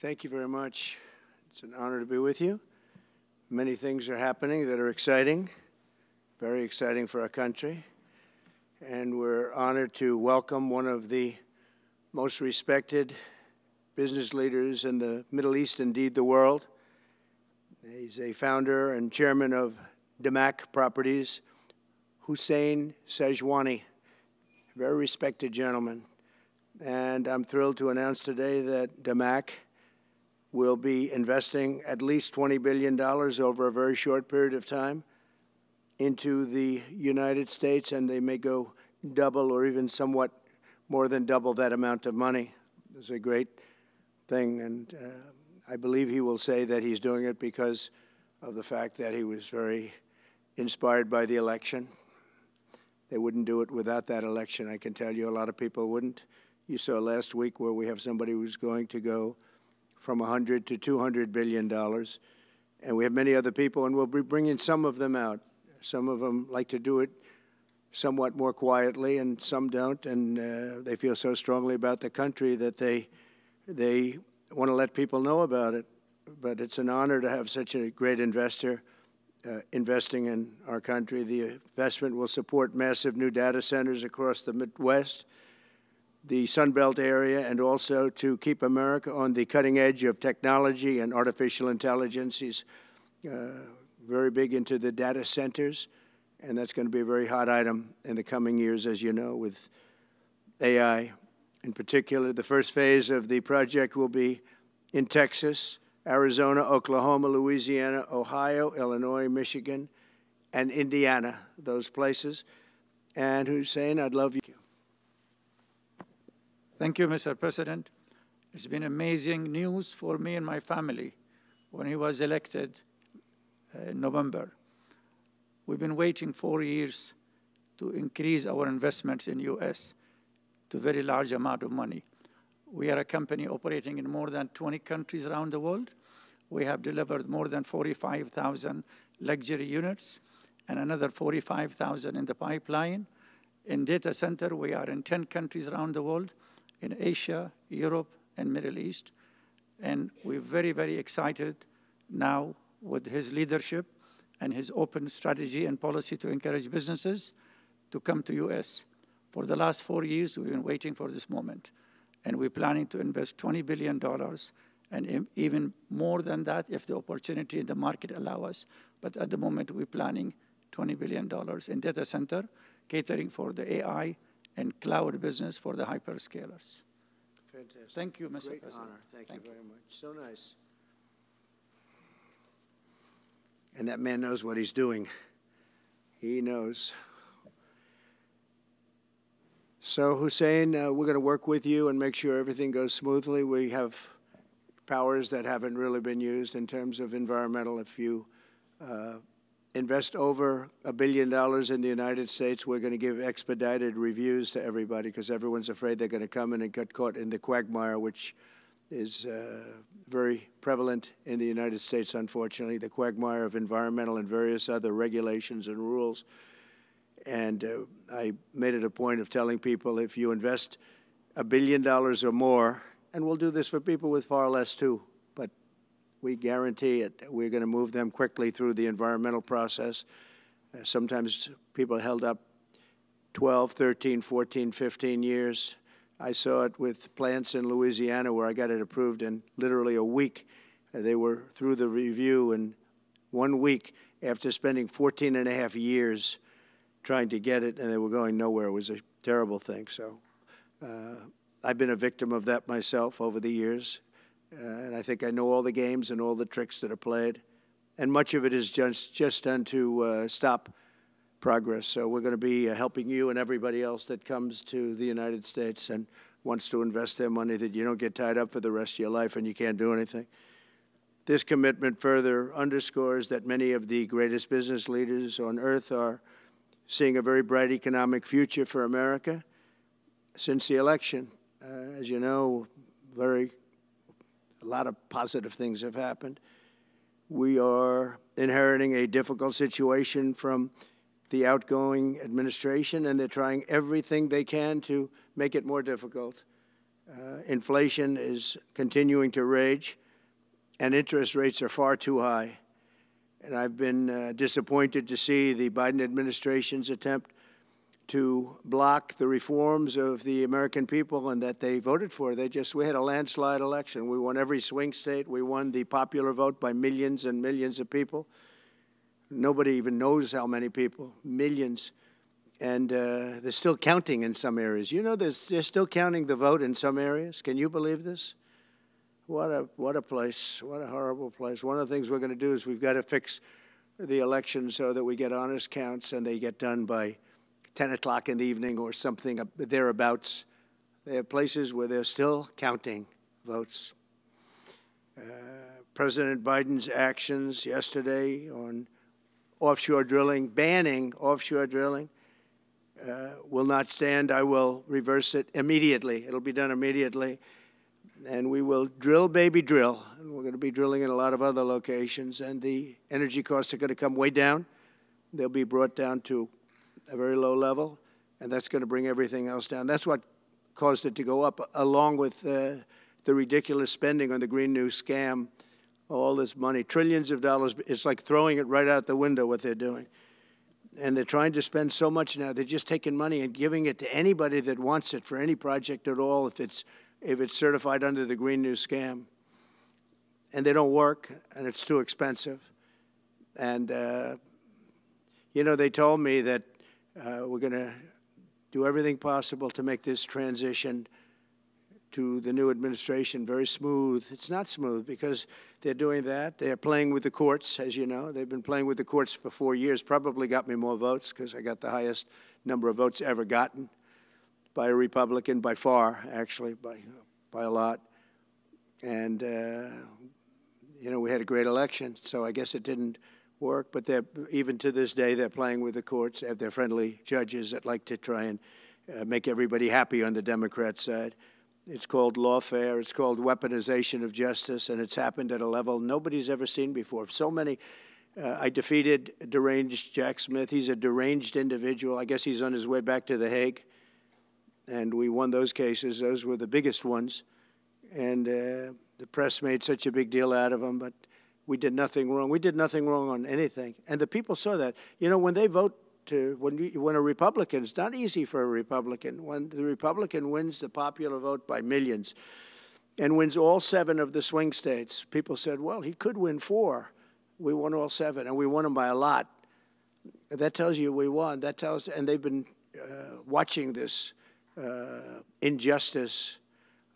Thank you very much. It's an honor to be with you. Many things are happening that are exciting, very exciting for our country. And we're honored to welcome one of the most respected business leaders in the Middle East, indeed the world. He's a founder and chairman of Damac Properties, Hussein Sajwani, a very respected gentleman. And I'm thrilled to announce today that Damac will be investing at least $20 billion over a very short period of time into the United States, and they may go double or even somewhat more than double that amount of money. It's a great thing, and I believe he will say that he's doing it because of the fact that he was very inspired by the election. They wouldn't do it without that election, I can tell you. A lot of people wouldn't. You saw last week where we have somebody who's going to go from $100 to $200 billion. And we have many other people, and we'll be bringing some of them out. Some of them like to do it somewhat more quietly, and some don't. And they feel so strongly about the country that they want to let people know about it. But it's an honor to have such a great investor investing in our country. The investment will support massive new data centers across the Midwest, the Sun Belt area, and also to keep America on the cutting edge of technology and artificial intelligence. He's very big into the data centers, and that's going to be a very hot item in the coming years, as you know, with AI. In particular, the first phase of the project will be in Texas, Arizona, Oklahoma, Louisiana, Ohio, Illinois, Michigan, and Indiana, those places. And Hussein, I'd love you. Thank you, Mr. President. It's been amazing news for me and my family when he was elected in November. We've been waiting 4 years to increase our investments in U.S. to a very large amount of money. We are a company operating in more than 20 countries around the world. We have delivered more than 45,000 luxury units and another 45,000 in the pipeline. In data center, we are in 10 countries around the world, in Asia, Europe, and Middle East. And we're very, very excited now with his leadership and his open strategy and policy to encourage businesses to come to U.S. For the last 4 years, we've been waiting for this moment. And we're planning to invest $20 billion and even more than that if the opportunity in the market allow us. But at the moment, we're planning $20 billion in data center, catering for the AI and cloud business for the hyperscalers. Fantastic. Thank you, Mr. Great President. honor. Thank you very much. So nice. And that man knows what he's doing. He knows. So, Hussein, we're going to work with you and make sure everything goes smoothly. We have powers that haven't really been used in terms of environmental. If you invest over $1 billion in the United States, we're going to give expedited reviews to everybody because everyone's afraid they're going to come in and get caught in the quagmire, which is very prevalent in the United States, unfortunately, the quagmire of environmental and various other regulations and rules. And I made it a point of telling people if you invest $1 billion or more, and we'll do this for people with far less too, but we guarantee it. We're going to move them quickly through the environmental process. Sometimes people are held up 12, 13, 14, 15 years. I saw it with plants in Louisiana where I got it approved in literally a week. They were through the review in 1 week after spending 14 and a half years trying to get it, and they were going nowhere. It was a terrible thing. So I've been a victim of that myself over the years. And I think I know all the games and all the tricks that are played. And much of it is just done to stop progress. So we're going to be helping you and everybody else that comes to the United States and wants to invest their money, that you don't get tied up for the rest of your life and you can't do anything. This commitment further underscores that many of the greatest business leaders on earth are seeing a very bright economic future for America since the election. As you know, a lot of positive things have happened. We are inheriting a difficult situation from the outgoing administration, and they're trying everything they can to make it more difficult. Inflation is continuing to rage, and interest rates are far too high. And I've been disappointed to see the Biden administration's attempt to block the reforms of the American people and that they voted for. We had a landslide election. We won every swing state. We won the popular vote by millions and millions of people. Nobody even knows how many people, millions. And they're still counting in some areas. You know, they're still counting the vote in some areas. Can you believe this? What a place. What a horrible place. One of the things we're going to do is we've got to fix the election so that we get honest counts and they get done by 10 o'clock in the evening or something thereabouts. They have places where they're still counting votes. President Biden's actions yesterday on offshore drilling, banning offshore drilling, will not stand. I will reverse it immediately. It'll be done immediately. And we will drill, baby, drill. And we're going to be drilling in a lot of other locations. And the energy costs are going to come way down. They'll be brought down to a very low level, and that's going to bring everything else down. That's what caused it to go up, along with the ridiculous spending on the Green New scam, all this money, trillions of dollars. It's like throwing it right out the window, what they're doing. And they're trying to spend so much now. They're just taking money and giving it to anybody that wants it for any project at all if it's certified under the Green New scam. And they don't work, and it's too expensive. And, you know, they told me that we're going to do everything possible to make this transition to the new administration very smooth. It's not smooth because they're doing that. They're playing with the courts, as you know. They've been playing with the courts for 4 years, probably got me more votes because I got the highest number of votes ever gotten by a Republican, by far, actually, by a lot. And, you know, we had a great election, so I guess it didn't work, but even to this day, they're playing with the courts. They have their friendly judges that like to try and make everybody happy on the Democrat side. It's called lawfare. It's called weaponization of justice, and it's happened at a level nobody's ever seen before. So many. I defeated deranged Jack Smith. He's a deranged individual. I guess he's on his way back to The Hague, and we won those cases. Those were the biggest ones, and the press made such a big deal out of them, but we did nothing wrong. We did nothing wrong on anything. And the people saw that. You know, when they vote when a Republican, it's not easy for a Republican. When the Republican wins the popular vote by millions and wins all 7 of the swing states, people said, well, he could win 4. We won all 7, and we won them by a lot. That tells you we won. That tells, and they've been watching this injustice.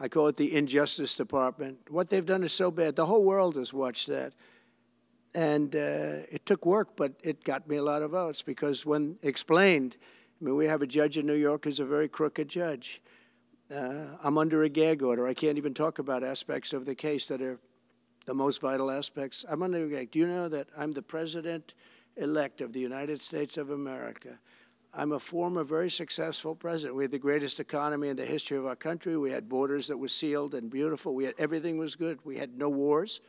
I call it the Injustice Department. What they've done is so bad. The whole world has watched that. And it took work, but it got me a lot of votes because when explained, I mean, we have a judge in New York who's a very crooked judge. I'm under a gag order. I can't even talk about aspects of the case that are the most vital aspects. I'm under a gag. Do you know that I'm the president-elect of the United States of America? I'm a former very successful president. We had the greatest economy in the history of our country. We had borders that were sealed and beautiful. Everything was good. We had no wars.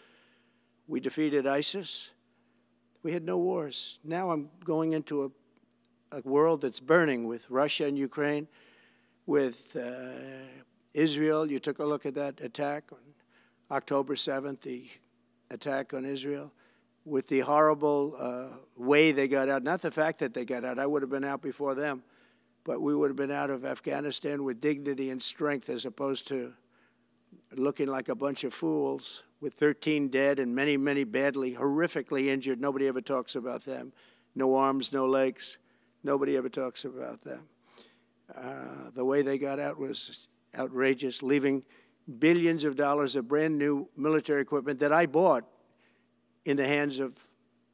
We defeated ISIS. We had no wars. Now I'm going into a world that's burning with Russia and Ukraine, with Israel. You took a look at that attack on October 7th, the attack on Israel, with the horrible way they got out. Not the fact that they got out. I would have been out before them. But we would have been out of Afghanistan with dignity and strength as opposed to looking like a bunch of fools with 13 dead and many, many badly, horrifically injured. Nobody ever talks about them. No arms, no legs. Nobody ever talks about them. The way they got out was outrageous, leaving billions of dollars of brand new military equipment that I bought in the hands of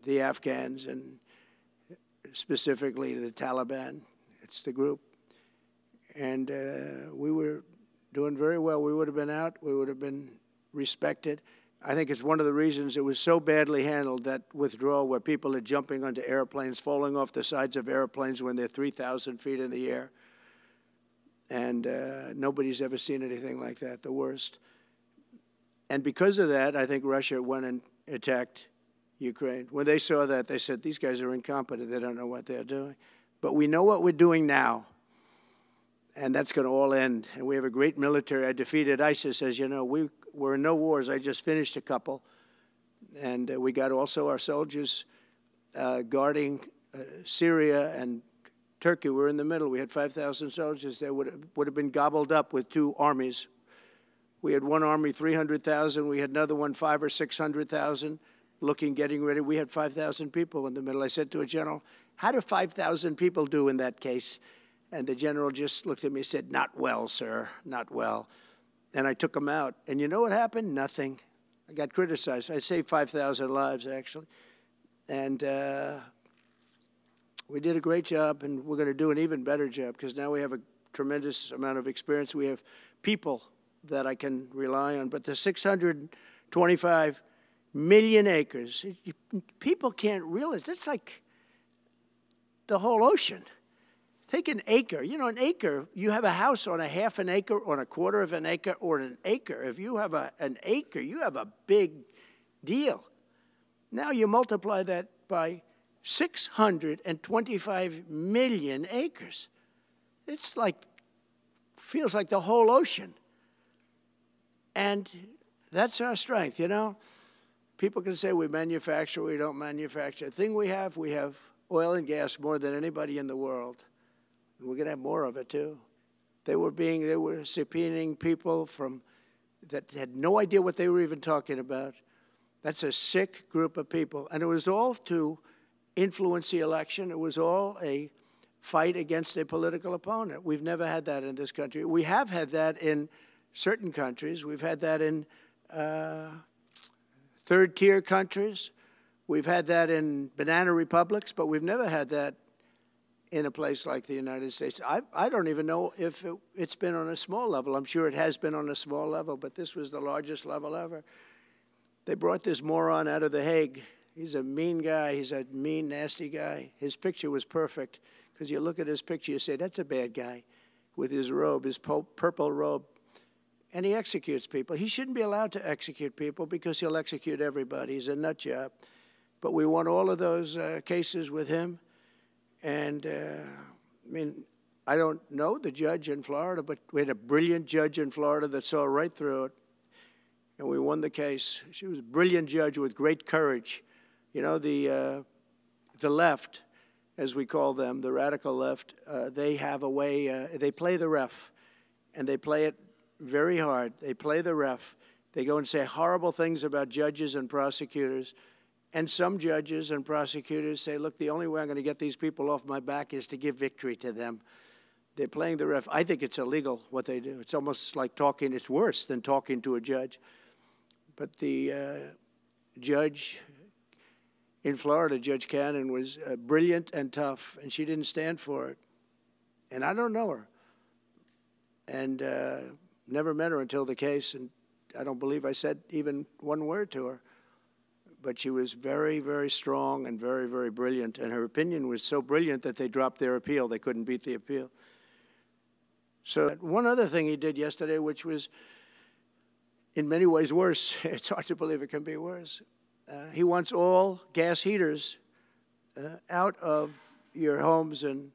the Afghans and specifically the Taliban. It's the group. And we were doing very well. We would have been out. We would have been respected. I think it's one of the reasons it was so badly handled, that withdrawal where people are jumping onto airplanes, falling off the sides of airplanes when they're 3,000 feet in the air. And nobody's ever seen anything like that, the worst. And because of that, I think Russia went and attacked Ukraine. When they saw that, they said, these guys are incompetent. They don't know what they're doing. But we know what we're doing now. And that's going to all end. And we have a great military. I defeated ISIS, as you know. We're in no wars. I just finished a couple. And we got also our soldiers guarding Syria and Turkey. We're in the middle. We had 5,000 soldiers. They would have been gobbled up with two armies. We had one army, 300,000. We had another one, 500,000 or 600,000, getting ready. We had 5,000 people in the middle. I said to a general, how do 5,000 people do in that case? And the general just looked at me and said, not well, sir, not well. And I took them out. And you know what happened? Nothing. I got criticized. I saved 5,000 lives, actually. And we did a great job, and we're going to do an even better job because now we have a tremendous amount of experience. We have people that I can rely on. But the 625 million acres, people can't realize. That's like the whole ocean. Take an acre. You know, an acre, you have a house on a half an acre, on a quarter of an acre, or an acre. If you have an acre, you have a big deal. Now you multiply that by 625 million acres. It's like, feels like the whole ocean. And that's our strength, you know. People can say we manufacture, we don't manufacture. The thing we have oil and gas more than anybody in the world. And we're going to have more of it, too. They were subpoenaing people that had no idea what they were even talking about. That's a sick group of people. And it was all to influence the election. It was all a fight against a political opponent. We've never had that in this country. We have had that in certain countries. We've had that in third-tier countries. We've had that in banana republics, but we've never had that in a place like the United States. I don't even know if it's been on a small level. I'm sure it has been on a small level, but this was the largest level ever. They brought this moron out of The Hague. He's a mean guy. He's a mean, nasty guy. His picture was perfect because you look at his picture, you say, that's a bad guy with his robe, his purple robe. And he executes people. He shouldn't be allowed to execute people because he'll execute everybody. He's a nut job. But we won all of those cases with him. And, I mean, I don't know the judge in Florida, but we had a brilliant judge in Florida that saw right through it. And we won the case. She was a brilliant judge with great courage. You know, the left, as we call them, the radical left, they have a way, they play the ref, and they play it very hard. They play the ref. They go and say horrible things about judges and prosecutors. And some judges and prosecutors say, look, the only way I'm going to get these people off my back is to give victory to them. They're playing the ref. I think it's illegal what they do. It's almost like talking. It's worse than talking to a judge. But the judge in Florida, Judge Cannon, was brilliant and tough, and she didn't stand for it. And I don't know her. And never met her until the case, and I don't believe I said even one word to her. But she was very, very strong and very, very brilliant. And her opinion was so brilliant that they dropped their appeal. They couldn't beat the appeal. So one other thing he did yesterday, which was in many ways worse, it's hard to believe it can be worse. He wants all gas heaters out of your homes and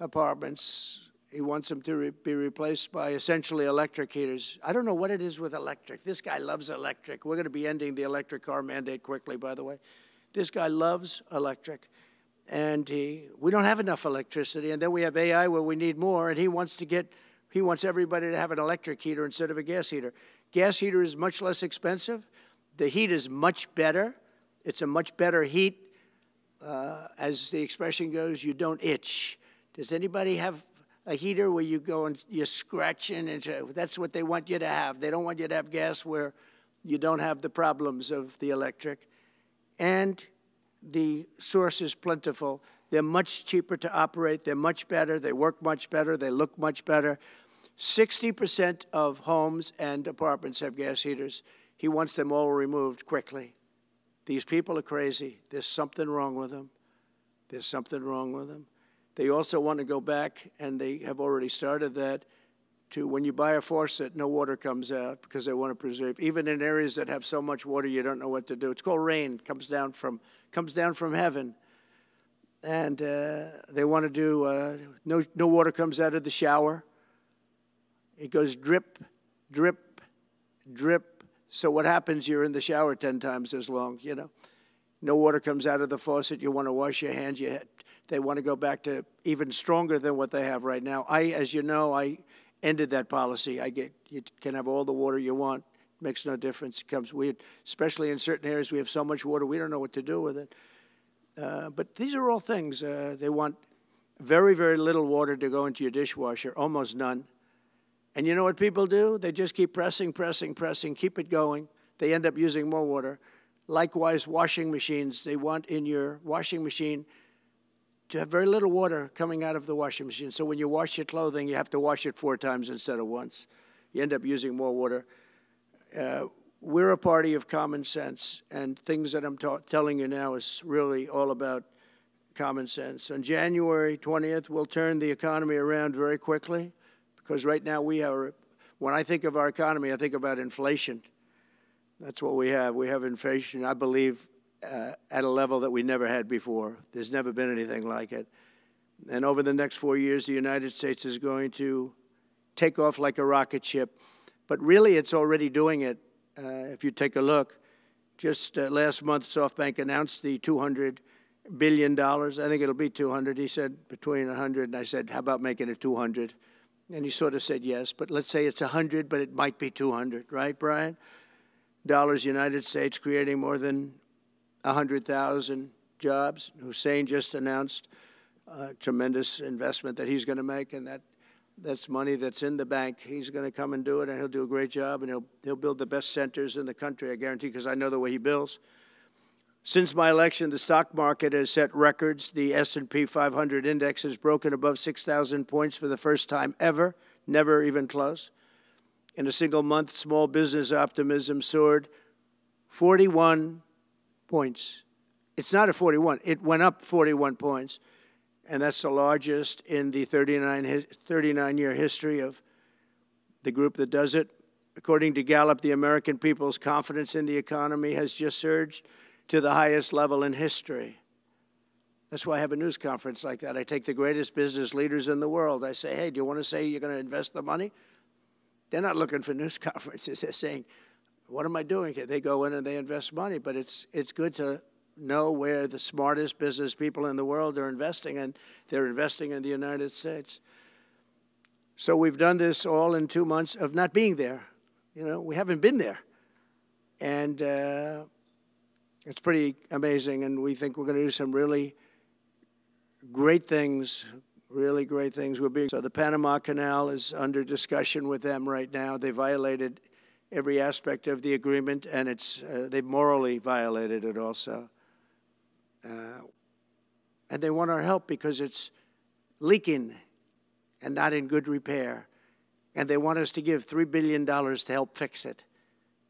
apartments. He wants them to be replaced by essentially electric heaters. I don't know what it is with electric. This guy loves electric. We're going to be ending the electric car mandate quickly, by the way. This guy loves electric. And we don't have enough electricity. And then we have AI where we need more. And he wants everybody to have an electric heater instead of a gas heater. Gas heater is much less expensive. The heat is much better. It's a much better heat. As the expression goes, you don't itch. Does anybody have a heater where you go and you're scratching? And that's what they want you to have. They don't want you to have gas where you don't have the problems of the electric. And the source is plentiful. They're much cheaper to operate. They're much better. They work much better. They look much better. 60% of homes and apartments have gas heaters. He wants them all removed quickly. These people are crazy. There's something wrong with them. There's something wrong with them. They also want to go back, and they have already started that, to when you buy a faucet, no water comes out because they want to preserve. Even in areas that have so much water, you don't know what to do. It's called rain. It comes down from heaven. And they want to do no water comes out of the shower. It goes drip, drip, drip. So what happens? You're in the shower 10 times as long, you know. No water comes out of the faucet. You want to wash your hands. They want to go back to even stronger than what they have right now. As you know, I ended that policy. You can have all the water you want. Makes no difference. It comes weird, especially in certain areas. We have so much water, we don't know what to do with it. But these are all things. They want very, very little water to go into your dishwasher, almost none. And you know what people do? They just keep pressing, pressing, pressing, keep it going. They end up using more water. Likewise, washing machines. They want in your washing machine to have very little water coming out of the washing machine. So when you wash your clothing, you have to wash it 4 times instead of once. You end up using more water. We're a party of common sense, and things that I'm telling you now is really all about common sense. On January 20th, we'll turn the economy around very quickly, because right now when I think of our economy, I think about inflation. That's what we have. We have inflation, I believe, at a level that we never had before. There's never been anything like it. And over the next 4 years, the United States is going to take off like a rocket ship. But really, it's already doing it. If you take a look, just last month, SoftBank announced the $200 billion. I think it'll be 200. He said between 100, and I said, how about making it 200? And he sort of said yes, but let's say it's 100, but it might be 200, right, Brian? Dollars, United States, creating more than 100,000 jobs. Hussein just announced a tremendous investment that he's going to make, and that's money that's in the bank. He's going to come and do it, and he'll do a great job, and he'll build the best centers in the country, I guarantee, because I know the way he builds. Since my election, the stock market has set records. The S&P 500 index has broken above 6,000 points for the first time ever, never even close. In a single month, small business optimism soared 41 points. It's not a 41. It went up 41 points. And that's the largest in the 39-year history of the group that does it. According to Gallup, the American people's confidence in the economy has just surged to the highest level in history. That's why I have a news conference like that. I take the greatest business leaders in the world. I say, hey, do you want to say you're going to invest the money? They're not looking for news conferences. They're saying, what am I doing here? They go in and they invest money. But it's good to know where the smartest business people in the world are investing, and they're investing in the United States. So we've done this all in 2 months of not being there. You know, we haven't been there. And it's pretty amazing, and we think we're going to do some really great things, So the Panama Canal is under discussion with them right now. They violated every aspect of the agreement, and they've morally violated it also. And they want our help because it's leaking and not in good repair. And they want us to give $3 billion to help fix it.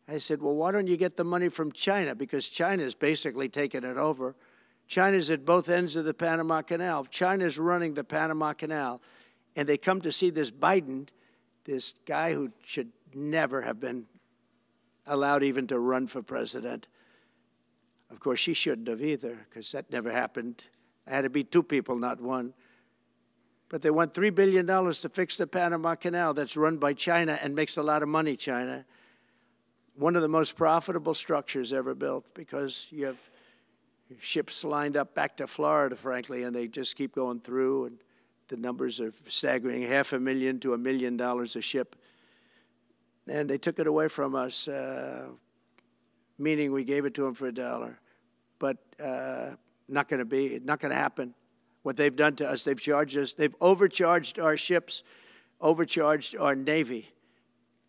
I said, well, why don't you get the money from China? Because China's basically taken it over. China's at both ends of the Panama Canal. China's running the Panama Canal. And they come to see this Biden, this guy who should never have been allowed even to run for president. Of course, she shouldn't have either, because that never happened. It had to be 2 people, not 1. But they want $3 billion to fix the Panama Canal that's run by China and makes a lot of money, China. One of the most profitable structures ever built, because you have ships lined up back to Florida, frankly, and they just keep going through, and the numbers are staggering, $500,000 to $1 million a ship. And they took it away from us, meaning we gave it to them for $1. But not going to happen. What they've done to us, they've charged us, they've overcharged our ships, overcharged our Navy.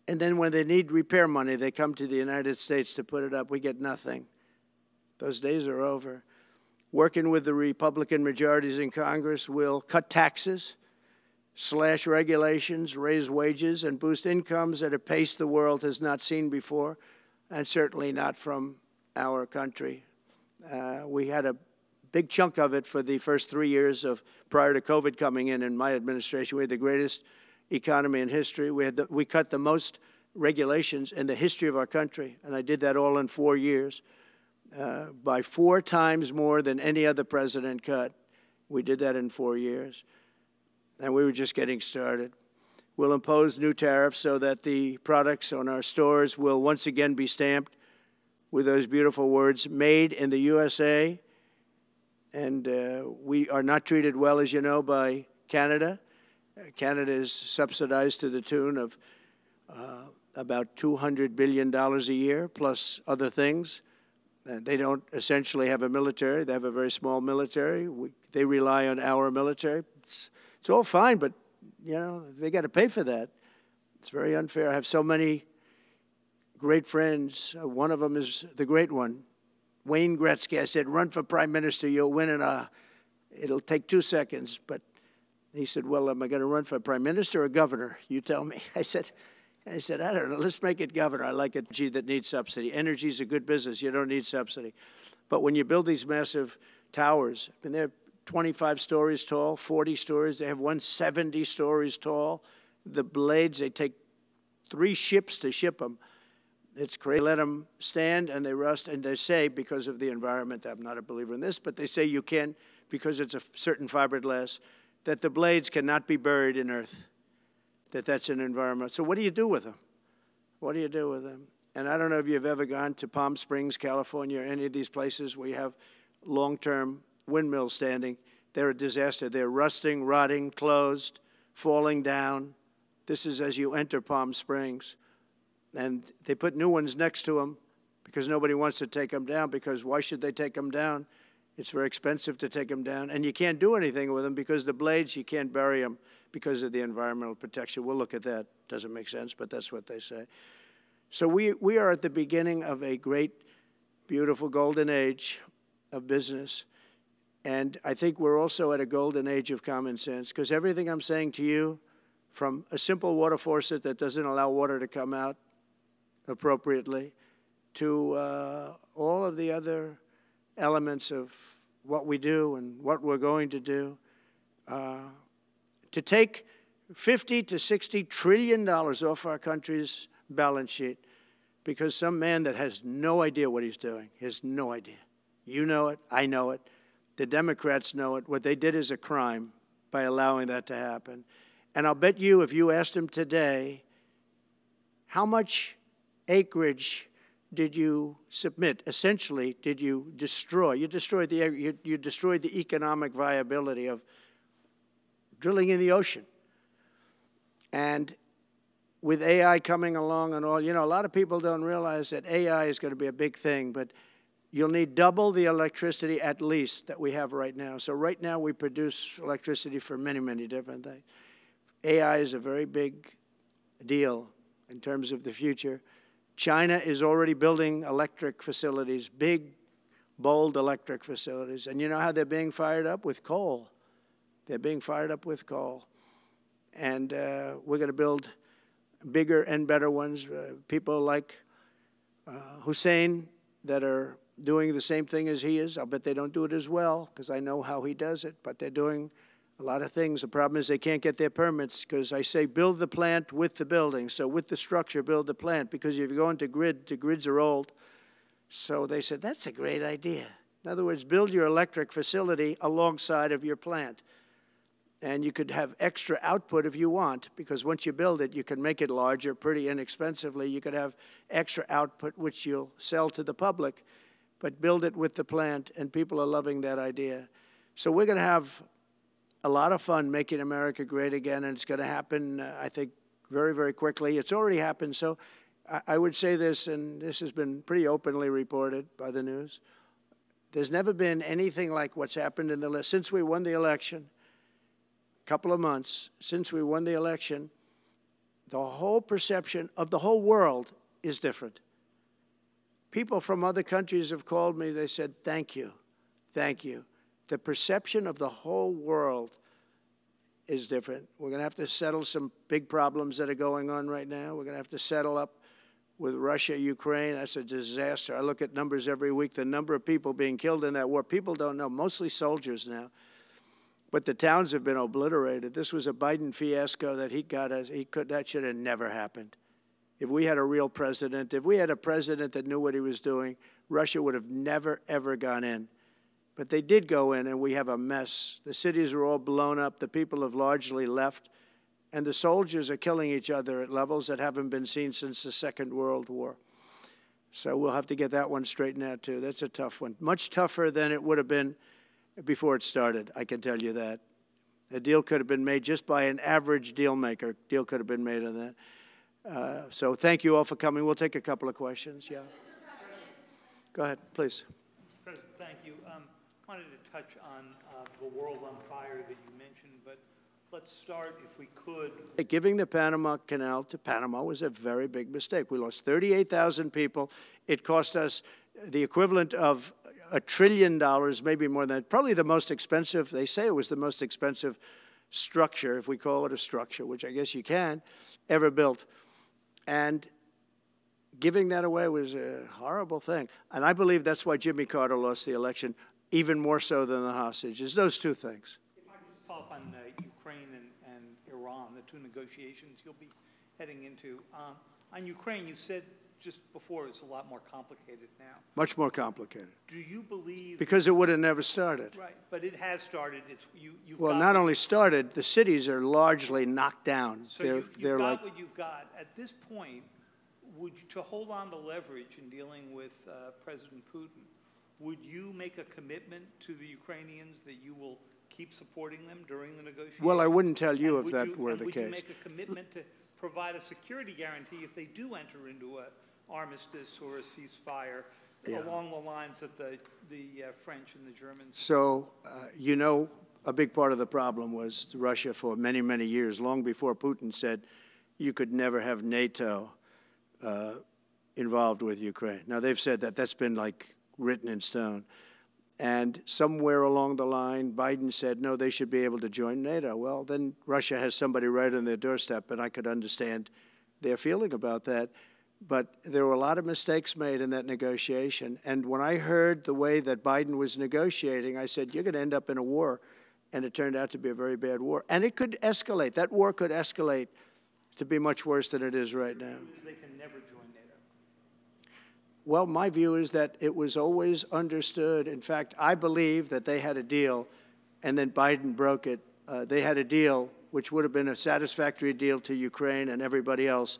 And then when they need repair money, they come to the United States to put it up. We get nothing. Those days are over. Working with the Republican majorities in Congress, we'll cut taxes, slash regulations, raise wages, and boost incomes at a pace the world has not seen before, and certainly not from our country. We had a big chunk of it for the first 3 years prior to COVID coming in my administration. We had the greatest economy in history. We cut the most regulations in the history of our country, and I did that all in 4 years, by 4 times more than any other president cut. We did that in 4 years, and we were just getting started. will impose new tariffs so that the products on our stores will once again be stamped with those beautiful words, made in the USA. And we are not treated well, as you know, by Canada. Canada is subsidized to the tune of about $200 billion a year, plus other things. They don't essentially have a military. They have a very small military. They rely on our military. It's all fine, but, you know, they got to pay for that. It's very unfair. I have so many great friends. One of them is the great one, Wayne Gretzky. I said, run for prime minister. You'll win it'll take 2 seconds. But he said, well, am I going to run for prime minister or governor? You tell me. I said, I don't know. Let's make it governor. I like it. Energy that needs subsidy. Energy is a good business. You don't need subsidy. But when you build these massive towers, I mean, they're 25 stories tall, 40 stories. They have one 70 stories tall. The blades, they take 3 ships to ship them. It's crazy. They let them stand and they rust, and they say, because of the environment, I'm not a believer in this, but they say you can, because it's a certain fiberglass, that the blades cannot be buried in earth, that's an environment. So what do you do with them? What do you do with them? And I don't know if you've ever gone to Palm Springs, California, or any of these places where you have long-term windmills standing. They're a disaster. They're rusting, rotting, closed, falling down. This is as you enter Palm Springs. And they put new ones next to them because nobody wants to take them down, because why should they take them down? It's very expensive to take them down. And you can't do anything with them because the blades, you can't bury them because of the environmental protection. We'll look at that. Doesn't make sense, but that's what they say. So we are at the beginning of a great, beautiful golden age of business. And I think we're also at a golden age of common sense, because everything I'm saying to you, from a simple water faucet that doesn't allow water to come out appropriately, to all of the other elements of what we do and what we're going to do, to take $50 to $60 trillion off our country's balance sheet because some man that has no idea what he's doing, has no idea. You know it, I know it, the Democrats know it. What they did is a crime by allowing that to happen. And I'll bet you, if you asked him today, how much acreage did you submit? Essentially, did you destroy? You destroyed the economic viability of drilling in the ocean. And with AI coming along and all, you know, a lot of people don't realize that AI is going to be a big thing, but you'll need double the electricity at least that we have right now. So right now we produce electricity for many, many different things. AI is a very big deal in terms of the future. China is already building electric facilities, big, bold electric facilities. And you know how they're being fired up? With coal. They're being fired up with coal. And we're going to build bigger and better ones. People like Hussein that are doing the same thing as he is. I'll bet they don't do it as well, because I know how he does it, but they're doing a lot of things. The problem is they can't get their permits, because I say build the plant with the building. So with the structure, build the plant, because if you go into grid, the grids are old. So they said, that's a great idea. In other words, build your electric facility alongside of your plant. And you could have extra output if you want, because once you build it, you can make it larger pretty inexpensively. You could have extra output, which you'll sell to the public, but build it with the plant, and people are loving that idea. So we're going to have a lot of fun making America great again, and it's going to happen, I think, very, very quickly. It's already happened. So I would say this, and this has been pretty openly reported by the news. There's never been anything like what's happened in the list. Since we won the election, a couple of months, since we won the election, the whole perception of the whole world is different. People from other countries have called me. They said, thank you, thank you. The perception of the whole world is different. We're going to have to settle some big problems that are going on right now. We're going to have to settle up with Russia, Ukraine. That's a disaster. I look at numbers every week, the number of people being killed in that war. People don't know, mostly soldiers now. But the towns have been obliterated. This was a Biden fiasco that that should have never happened. If we had a real president, if we had a president that knew what he was doing, Russia would have never, ever gone in. But they did go in, and we have a mess. The cities are all blown up. The people have largely left. and the soldiers are killing each other at levels that haven't been seen since the Second World War. So we'll have to get that one straightened out, too. That's a tough one. Much tougher than it would have been before it started, I can tell you that. A deal could have been made just by an average deal maker. Deal could have been made on that. So thank you all for coming. We'll take a couple of questions. Yeah. Go ahead, please. Mr. President, thank you. I wanted to touch on the world on fire that you mentioned, but let's start, if we could. Giving the Panama Canal to Panama was a very big mistake. We lost 38,000 people. It cost us the equivalent of $1 trillion, maybe more than that. Probably the most expensive, they say it was the most expensive structure, if we call it a structure, which I guess you can, ever built. And giving that away was a horrible thing. And I believe that's why Jimmy Carter lost the election, even more so than the hostages. Those two things. If I could follow up on Ukraine and Iran, the two negotiations you'll be heading into. On Ukraine, you said just before it's a lot more complicated now. Much more complicated. Do you believe... Because it would have never started. Right, but it has started. You've well, not only started, the cities are largely knocked down. So you've got what you've got. At this point, to hold on to leverage in dealing with President Putin, would you make a commitment to the Ukrainians that you will keep supporting them during the negotiations? Well, I wouldn't tell you if that were the case. Would you make a commitment to provide a security guarantee if they do enter into an armistice or a ceasefire along the lines that the French and the Germans? So, you know, a big part of the problem was Russia for many, many years, long before Putin said you could never have NATO involved with Ukraine. Now, they've said that. That's been, like, written in stone. And somewhere along the line, Biden said, no, they should be able to join NATO. Well, then Russia has somebody right on their doorstep, and I could understand their feeling about that. But there were a lot of mistakes made in that negotiation. And when I heard the way that Biden was negotiating, I said, you're going to end up in a war. And it turned out to be a very bad war. And it could escalate. That war could escalate to be much worse than it is right now. They can never join NATO. Well, my view is that it was always understood. In fact, I believe that they had a deal, and then Biden broke it. They had a deal, which would have been a satisfactory deal to Ukraine and everybody else,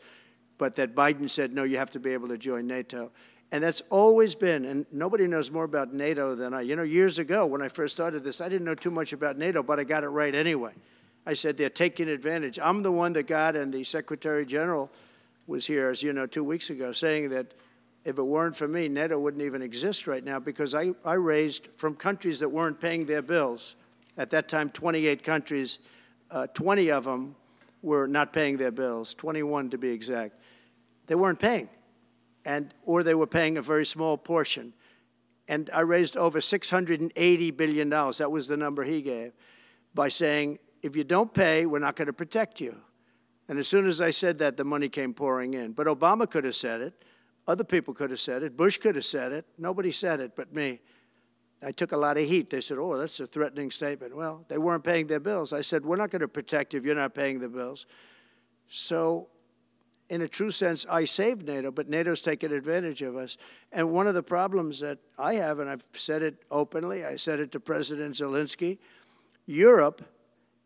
but that Biden said, no, you have to be able to join NATO. And that's always been, and nobody knows more about NATO than I. You know, years ago, when I first started this, I didn't know too much about NATO, but I got it right anyway. I said they're taking advantage. I'm the one that got, and the Secretary General was here, as you know, 2 weeks ago, saying that if it weren't for me, NATO wouldn't even exist right now, because I raised from countries that weren't paying their bills. At that time, 28 countries, 20 of them were not paying their bills, 21 to be exact. They weren't paying, or they were paying a very small portion. And I raised over $680 billion. That was the number he gave, by saying, if you don't pay, we're not going to protect you. And as soon as I said that, the money came pouring in. But Obama could have said it. Other people could have said it. Bush could have said it. Nobody said it but me. I took a lot of heat. They said, oh, that's a threatening statement. Well, they weren't paying their bills. I said, we're not going to protect you if you're not paying the bills. So in a true sense, I saved NATO, but NATO's taken advantage of us. And one of the problems that I have, and I've said it openly, I said it to President Zelensky, Europe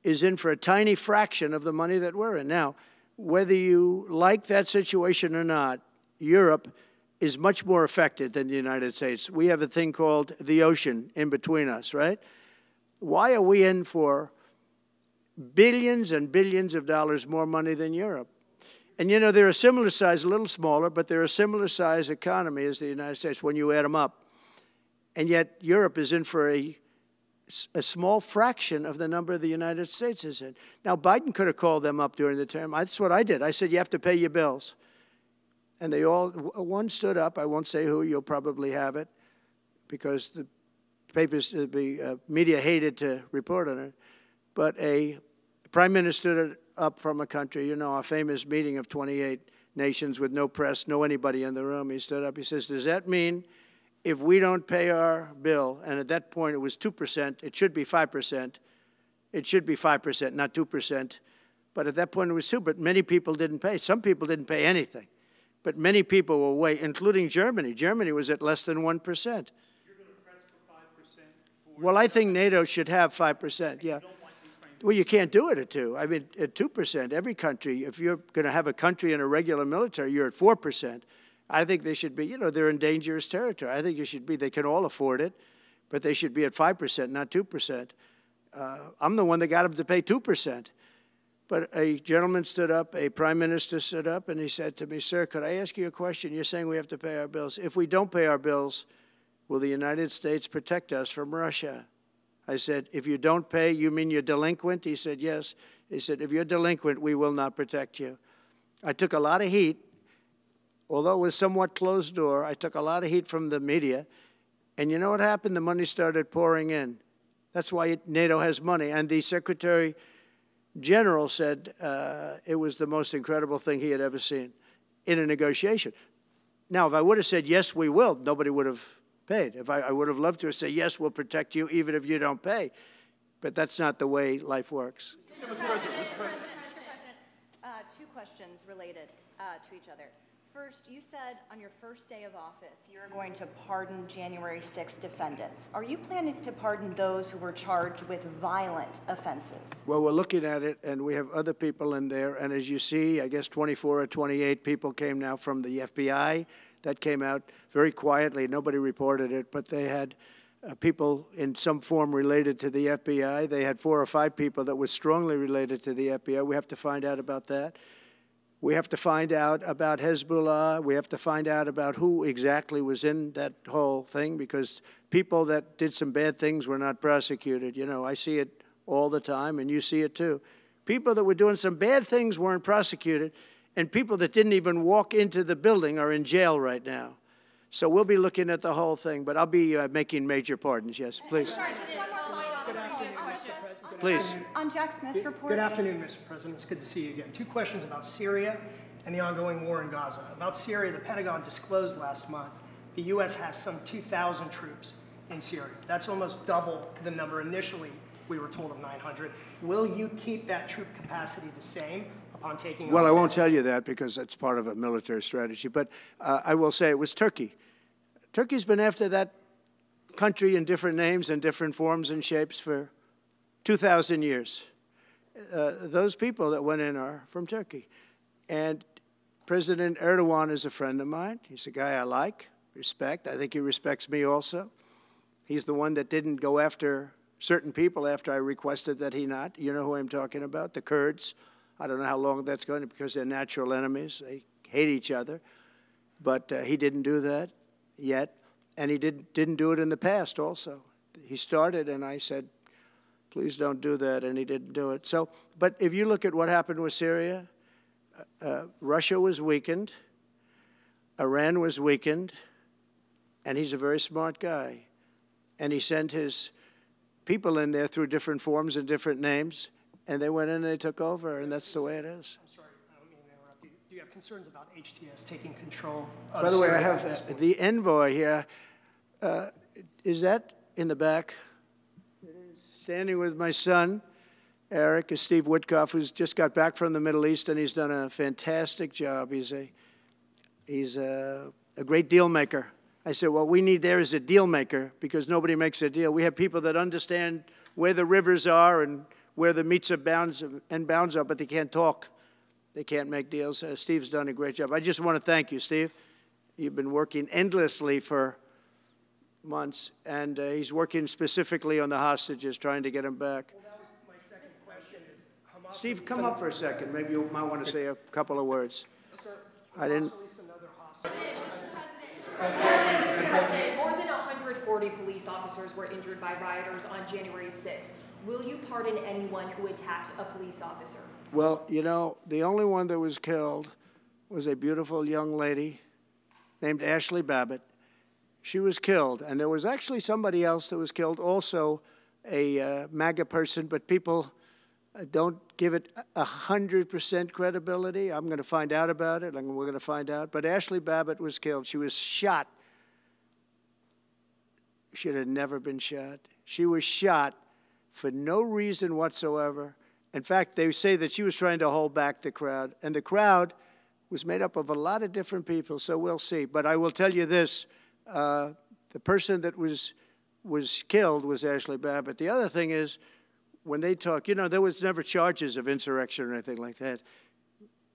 is in for a tiny fraction of the money that we're in. Now, whether you like that situation or not, Europe is much more affected than the United States. We have a thing called the ocean in between us, right? Why are we in for billions and billions of dollars more money than Europe? And, you know, they're a similar size, a little smaller, but they're a similar size economy as the United States when you add them up. And yet Europe is in for a small fraction of the number the United States is in. Now, Biden could have called them up during the term. That's what I did. I said, you have to pay your bills. And they all, one stood up. I won't say who. You'll probably have it because the papers, the media hated to report on it. But a prime minister stood up from a country, you know, a famous meeting of 28 nations with no press, no anybody in the room. He stood up. He says, does that mean if we don't pay our bill, and at that point it was 2%, it should be 5%. It should be 5%, not 2%. But at that point it was 2%, but many people didn't pay. Some people didn't pay anything. But many people were way, including Germany. Germany was at less than 1%. You're going to press for 5%? Well, I think NATO should have 5%, yeah. Well, you can't do it at 2. I mean, at 2%, every country, if you're going to have a country in a regular military, you're at 4%. I think they should be, they're in dangerous territory. I think it should be, they can all afford it, but they should be at 5%, not 2%. I'm the one that got them to pay 2%. But a gentleman stood up, a prime minister stood up, and he said to me, sir, could I ask you a question? You're saying we have to pay our bills. If we don't pay our bills, will the United States protect us from Russia? I said, if you don't pay, you mean you're delinquent? He said, yes. He said, if you're delinquent, we will not protect you. I took a lot of heat. Although it was somewhat closed door, I took a lot of heat from the media. And you know what happened? The money started pouring in. That's why NATO has money. And the Secretary General said it was the most incredible thing he had ever seen in a negotiation. Now, if I would have said, yes, we will, nobody would have paid. If I would have loved to say, yes, we'll protect you even if you don't pay. But that's not the way life works. Mr. President, two questions related to each other. First, you said on your first day of office you're going to pardon January 6th defendants. Are you planning to pardon those who were charged with violent offenses? Well, we're looking at it, and we have other people in there. And as you see, I guess 24 or 28 people came now from the FBI. That came out very quietly. Nobody reported it, but they had people in some form related to the FBI. They had 4 or 5 people that were strongly related to the FBI. We have to find out about that. We have to find out about Hezbollah. We have to find out about who exactly was in that whole thing, because people that did some bad things were not prosecuted. I see it all the time, and you see it too. People that were doing some bad things weren't prosecuted, and people that didn't even walk into the building are in jail right now. So we'll be looking at the whole thing, but I'll be making major pardons. Yes, please. Please. On Jack Smith's report. Good afternoon, Mr. President. It's good to see you again. 2 questions about Syria and the ongoing war in Gaza. About Syria, the Pentagon disclosed last month the U.S. has some 2,000 troops in Syria. That's almost double the number initially we were told of 900. Will you keep that troop capacity the same upon taking over? Well, I won't tell you that because that's part of a military strategy. But I will say it was Turkey. Turkey's been after that country in different names and different forms and shapes for 2,000 years. Those people that went in are from Turkey. And President Erdogan is a friend of mine. He's a guy I like, respect. I think he respects me also. He's the one that didn't go after certain people after I requested that he not. You know who I'm talking about, the Kurds. I don't know how long that's going to, because they're natural enemies. They hate each other. But he didn't do that yet. And he didn't do it in the past also. He started, and I said, please don't do that, and he didn't do it. So, but if you look at what happened with Syria, Russia was weakened, Iran was weakened, and he's a very smart guy. And he sent his people in there through different forms and different names, and they went in and they took over, and that's the way it is. I'm sorry, I don't mean to interrupt you. Do you have concerns about HTS taking control of Syria? By the way, I have the envoy here. Is that in the back? Standing with my son, Eric, is Steve Witkoff, who's just got back from the Middle East, and he's done a fantastic job. He's a great deal maker. I said, what we need there is a deal maker, because nobody makes a deal. We have people that understand where the rivers are and where the meets and bounds are, but they can't talk. They can't make deals. Steve's done a great job. I just want to thank you, Steve. You've been working endlessly for months, and he's working specifically on the hostages, trying to get them back. Well, that was my second question. Is Hamas Steve, come up for a second. Maybe you might want to say a couple of words. Sir, I didn't. Another hostage. Mr. President, more than 140 police officers were injured by rioters on January 6th. Will you pardon anyone who attacked a police officer? Well, the only one that was killed was a beautiful young lady named Ashley Babbitt. She was killed, and there was actually somebody else that was killed, also a MAGA person, but people don't give it 100% credibility. I'm going to find out about it, and we're going to find out. But Ashley Babbitt was killed. She was shot. She had never been shot. She was shot for no reason whatsoever. In fact, they say that she was trying to hold back the crowd, and the crowd was made up of a lot of different people, so we'll see. But I will tell you this. The person that was killed was Ashley Babbitt. The other thing is, when they talk, you know, there was never charges of insurrection or anything like that.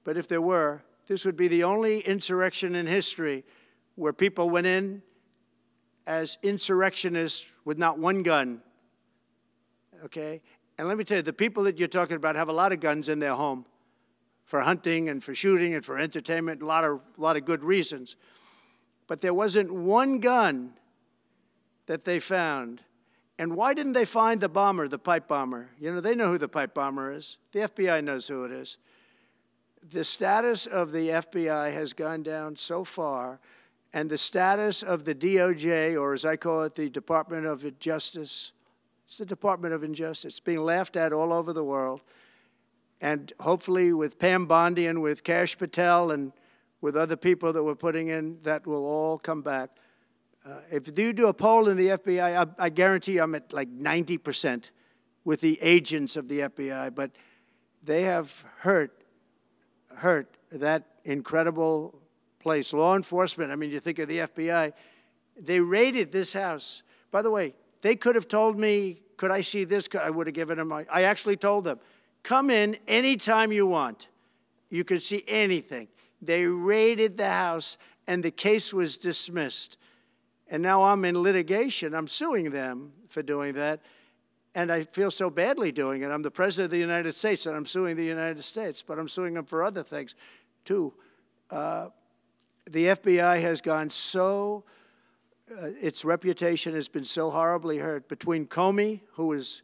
But if there were, this would be the only insurrection in history where people went in as insurrectionists with not one gun, okay? And let me tell you, the people that you're talking about have a lot of guns in their home for hunting and for shooting and for entertainment, a lot of good reasons. But there wasn't one gun that they found. And why didn't they find the bomber, the pipe bomber? You know, they know who the pipe bomber is. The FBI knows who it is. The status of the FBI has gone down so far, and the status of the DOJ, or as I call it, the Department of Justice, it's the Department of Injustice. It's being laughed at all over the world. And hopefully with Pam Bondi and with Kash Patel and with other people that we're putting in, that will all come back. If you do a poll in the FBI, I guarantee I'm at like 90% with the agents of the FBI, but they have hurt that incredible place. Law enforcement, I mean, you think of the FBI, they raided this house. By the way, they could have told me, could I see this? I would have given them, I actually told them, come in anytime you want. You can see anything. They raided the house, and the case was dismissed. And now I'm in litigation. I'm suing them for doing that. And I feel so badly doing it. I'm the President of the United States, and I'm suing the United States. But I'm suing them for other things, too. The FBI has gone so, its reputation has been so horribly hurt. Between Comey, who is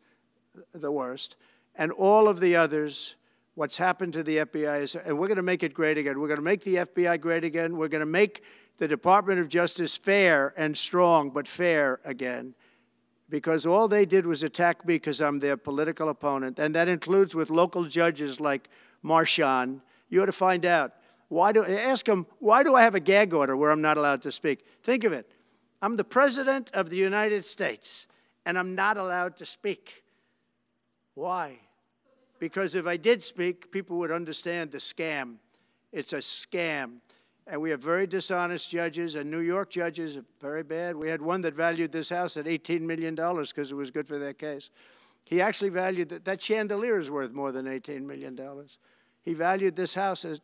the worst, and all of the others, what's happened to the FBI is, and we're going to make it great again. We're going to make the FBI great again. We're going to make the Department of Justice fair and strong, but fair again, because all they did was attack me because I'm their political opponent, and that includes with local judges like Marchand. You ought to find out. Ask them, why do I have a gag order where I'm not allowed to speak? Think of it. I'm the President of the United States, and I'm not allowed to speak. Why? Because if I did speak, people would understand the scam. It's a scam. And we have very dishonest judges, and New York judges are very bad. We had one that valued this house at $18 million because it was good for their case. He actually valued that chandelier is worth more than $18 million. He valued this house as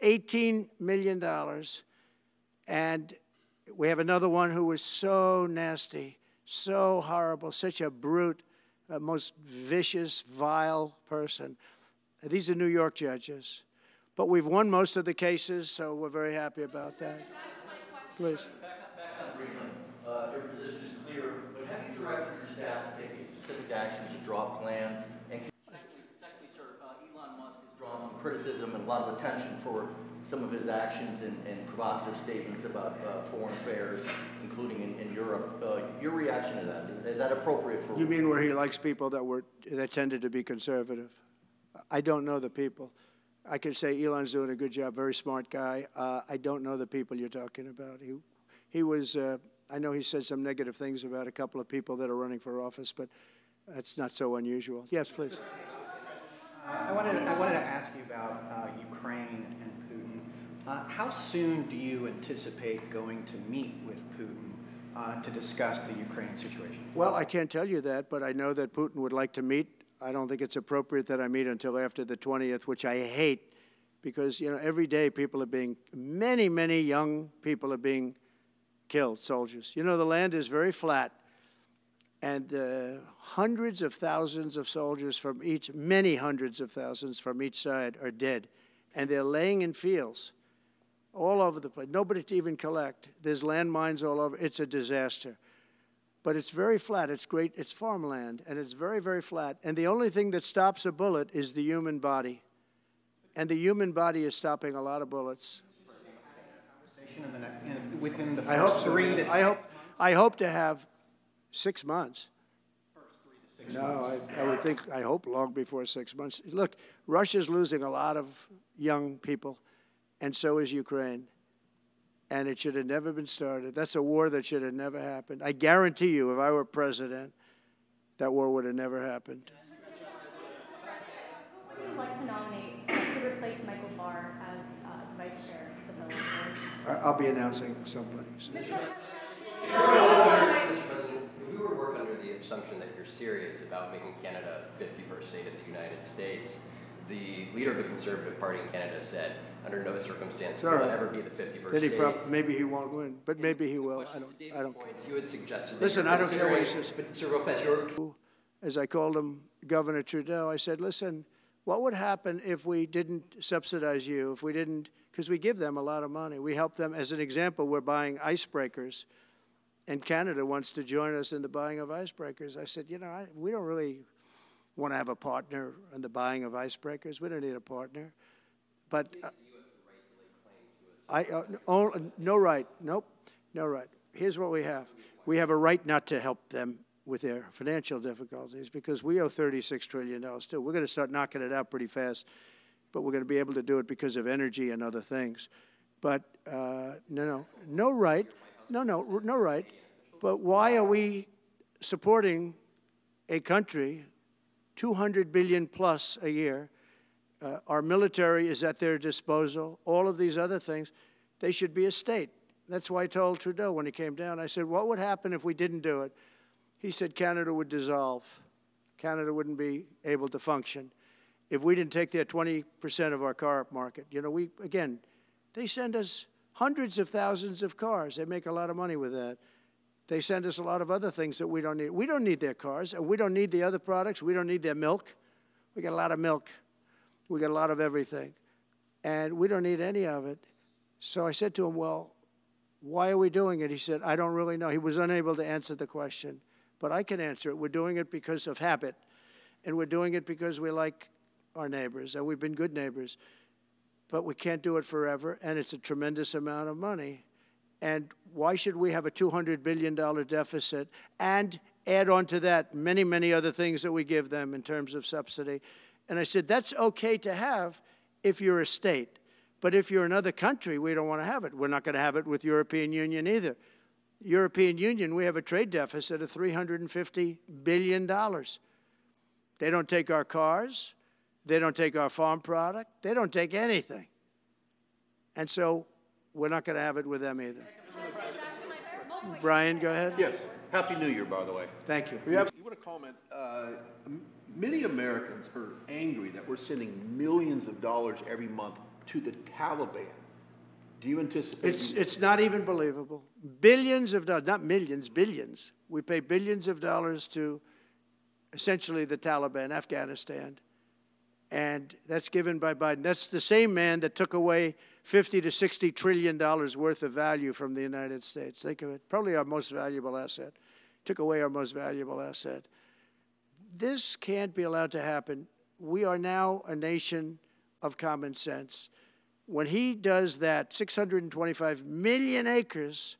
$18 million. And we have another one who was so nasty, so horrible, such a brute, most vicious, vile person. These are New York judges. But we've won most of the cases, so we're very happy about that. Please. Back on Greenland, your position is clear, but have you directed your staff to take these specific actions to draw plans? And secondly, sir, Elon Musk has drawn some criticism and a lot of attention for some of his actions and provocative statements about foreign affairs, including in Europe. Your reaction to that, is that appropriate for... You mean where he likes people that tended to be conservative? I don't know the people. I can say Elon's doing a good job, very smart guy. I don't know the people you're talking about. He was, I know he said some negative things about a couple of people that are running for office, but that's not so unusual. Yes, please. I wanted to ask you about Ukraine and Putin. How soon do you anticipate going to meet with Putin to discuss the Ukraine situation? Well, I can't tell you that, but I know that Putin would like to meet. I don't think it's appropriate that I meet until after the 20th, which I hate, because, you know, every day people are being, many, many young people are being killed, soldiers. You know, the land is very flat, and hundreds of thousands of soldiers from each, many hundreds of thousands from each side are dead, and they're laying in fields all over the place. Nobody to even collect. There's landmines all over. It's a disaster. But it's very flat. It's great. It's farmland, and it's very, very flat. And the only thing that stops a bullet is the human body. And the human body is stopping a lot of bullets. Within the I hope first so. 3 to 6 months? I hope to have 6 months. No, I would think, I hope long before 6 months. Look, Russia's losing a lot of young people, and so is Ukraine. And it should have never been started. That's a war that should have never happened. I guarantee you, if I were president, that war would have never happened. Who would you like to nominate to replace Michael Barr as vice chair of the board? I'll be announcing somebody. Mr. President, if we were were to work under the assumption that you're serious about making Canada 51st state of the United States, the leader of the Conservative Party in Canada said, under no circumstance will it ever be the 51st state. Maybe he won't win, but maybe he will. I don't care. You had suggested that listen, I don't care what he says. But Sir, real fast, as I called him Governor Trudeau, I said, listen, what would happen if we didn't subsidize you, if we didn't, because we give them a lot of money. We help them. As an example, we're buying icebreakers, and Canada wants to join us in the buying of icebreakers. I said, you know, we don't really want to have a partner in the buying of icebreakers. We don't need a partner. But no right. Nope, no right. Here's what we have. We have a right not to help them with their financial difficulties because we owe $36 trillion too. We're going to start knocking it out pretty fast, but we're going to be able to do it because of energy and other things. But no right. No right. But why are we supporting a country, $200 billion plus a year? Our military is at their disposal. All of these other things, they should be a state. That's why I told Trudeau when he came down, I said, what would happen if we didn't do it? He said Canada would dissolve. Canada wouldn't be able to function if we didn't take their 20% of our car market. You know, again, they send us hundreds of thousands of cars. They make a lot of money with that. They send us a lot of other things that we don't need. We don't need their cars, and we don't need the other products. We don't need their milk. We got a lot of milk. We got a lot of everything, and we don't need any of it. So I said to him, well, why are we doing it? He said, I don't really know. He was unable to answer the question. But I can answer it. We're doing it because of habit, and we're doing it because we like our neighbors, and we've been good neighbors. But we can't do it forever, and it's a tremendous amount of money. And why should we have a $200 billion deficit and add on to that many, many other things that we give them in terms of subsidy? And I said, that's okay to have if you're a state. But if you're another country, we don't want to have it. We're not going to have it with European Union either. European Union, we have a trade deficit of $350 billion. They don't take our cars. They don't take our farm product. They don't take anything. And so we're not going to have it with them either. Brian, go ahead. Yes. Happy New Year, by the way. Thank you. You want to comment? Many Americans are angry that we're sending millions of dollars every month to the Taliban. Do you anticipate? It's not even believable. Billions of dollars, not millions, billions. We pay billions of dollars to essentially the Taliban, Afghanistan. And that's given by Biden. That's the same man that took away $50 to $60 trillion worth of value from the United States. Think of it. Probably our most valuable asset. Took away our most valuable asset. This can't be allowed to happen. We are now a nation of common sense. When he does that, 625 million acres,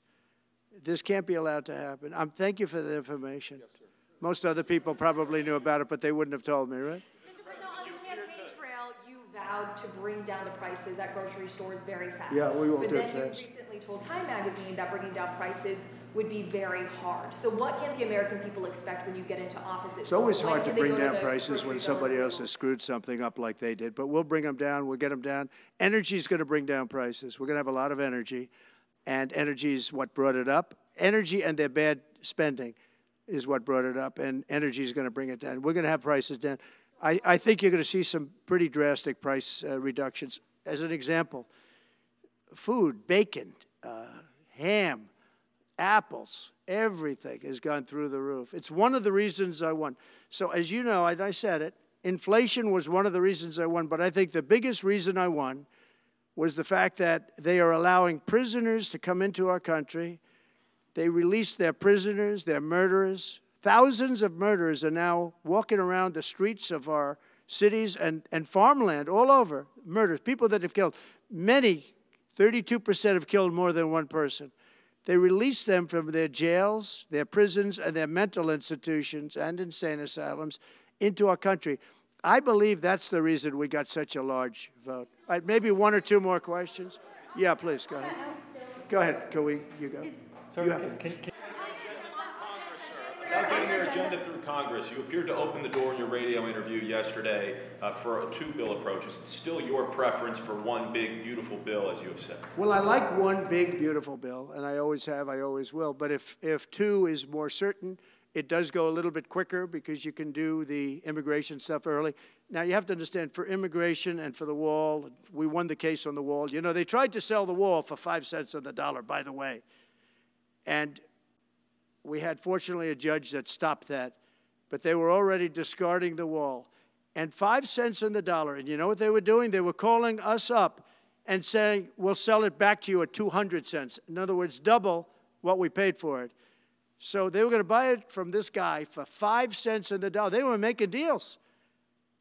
this can't be allowed to happen. Thank you for the information. Yes, sir. Most other people probably knew about it, but they wouldn't have told me, right? Mr. President, on the campaign trail, you vowed to bring down the prices at grocery stores very fast. Yeah, we won't do it fast. But then you recently told Time Magazine that bringing down prices would be very hard. So what can the American people expect when you get into office? It's always hard to bring down prices when somebody else has screwed something up like they did, but we'll bring them down, we'll get them down. Energy is going to bring down prices. We're going to have a lot of energy, and energy is what brought it up. Energy and their bad spending is what brought it up, and energy is going to bring it down. We're going to have prices down. I think you're going to see some pretty drastic price reductions. As an example, food, bacon, ham, apples, everything has gone through the roof. It's one of the reasons I won. So as you know, I said it, inflation was one of the reasons I won, but I think the biggest reason I won was the fact that they are allowing prisoners to come into our country. They released their prisoners, their murderers. Thousands of murderers are now walking around the streets of our cities and farmland all over, murders, people that have killed. Many, 32% have killed more than one person. They released them from their jails, their prisons, and their mental institutions and insane asylums into our country. I believe that's the reason we got such a large vote. All right, maybe one or two more questions. Yeah, please, go ahead. Go ahead, you go. Sir, you have it. Without getting your agenda through Congress, you appeared to open the door in your radio interview yesterday for a two-bill approach. Is it still your preference for one big, beautiful bill, as you have said? Well, I like one big, beautiful bill, and I always have, I always will. But if two is more certain It does go a little bit quicker because you can do the immigration stuff early. Now, you have to understand, for immigration and for the wall, we won the case on the wall. You know, they tried to sell the wall for 5 cents on the dollar, by the way. And we had, fortunately, a judge that stopped that. But they were already discarding the wall. And 5 cents on the dollar. And you know what they were doing? They were calling us up and saying, we'll sell it back to you at 200 cents. In other words, double what we paid for it. So they were going to buy it from this guy for 5 cents on the dollar. They were making deals.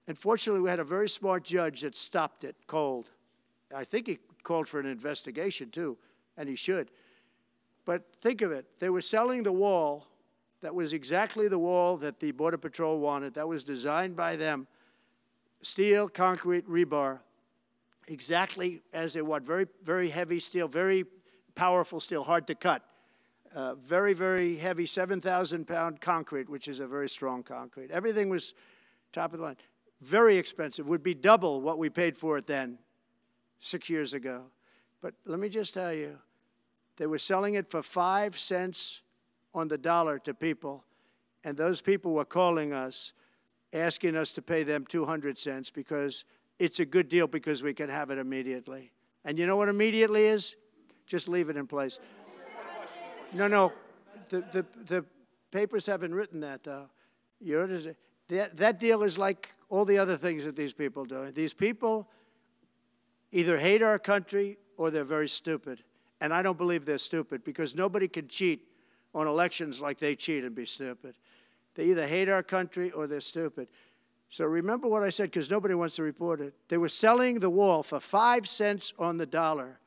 And fortunately, we had a very smart judge that stopped it cold. I think he called for an investigation, too, and he should. But think of it. They were selling the wall that was exactly the wall that the Border Patrol wanted. That was designed by them. Steel, concrete, rebar, exactly as they want. Very, very heavy steel, very powerful steel, hard to cut. Very, very heavy 7,000-pound concrete, which is a very strong concrete. Everything was top of the line. Very expensive. Would be double what we paid for it then, 6 years ago. But let me just tell you, they were selling it for 5 cents on the dollar to people, and those people were calling us, asking us to pay them 200 cents because it's a good deal because we can have it immediately. And you know what immediately is? Just leave it in place. No, the papers haven't written that, though. That deal is like all the other things that these people do. These people either hate our country or they're very stupid. And I don't believe they're stupid because nobody can cheat on elections like they cheat and be stupid. They either hate our country or they're stupid. So remember what I said because nobody wants to report it. They were selling the wall for 5 cents on the dollar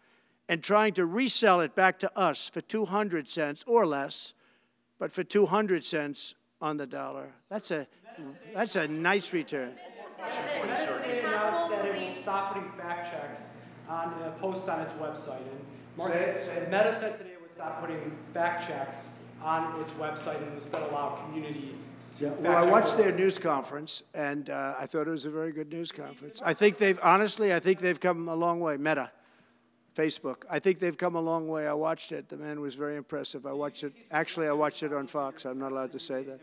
and trying to resell it back to us for 200 cents or less, but for 200 cents on the dollar. That's a nice return. Meta announced that it will stop putting fact checks on posts on its website. And Meta said today it would stop putting fact checks on its website and instead allow community to fact check. Well, I watched their news conference, and I thought it was a very good news conference. I think they've come a long way. Meta. Facebook. I think they've come a long way. I watched it. The man was very impressive. I watched it. Actually, I watched it on Fox. I'm not allowed to say that.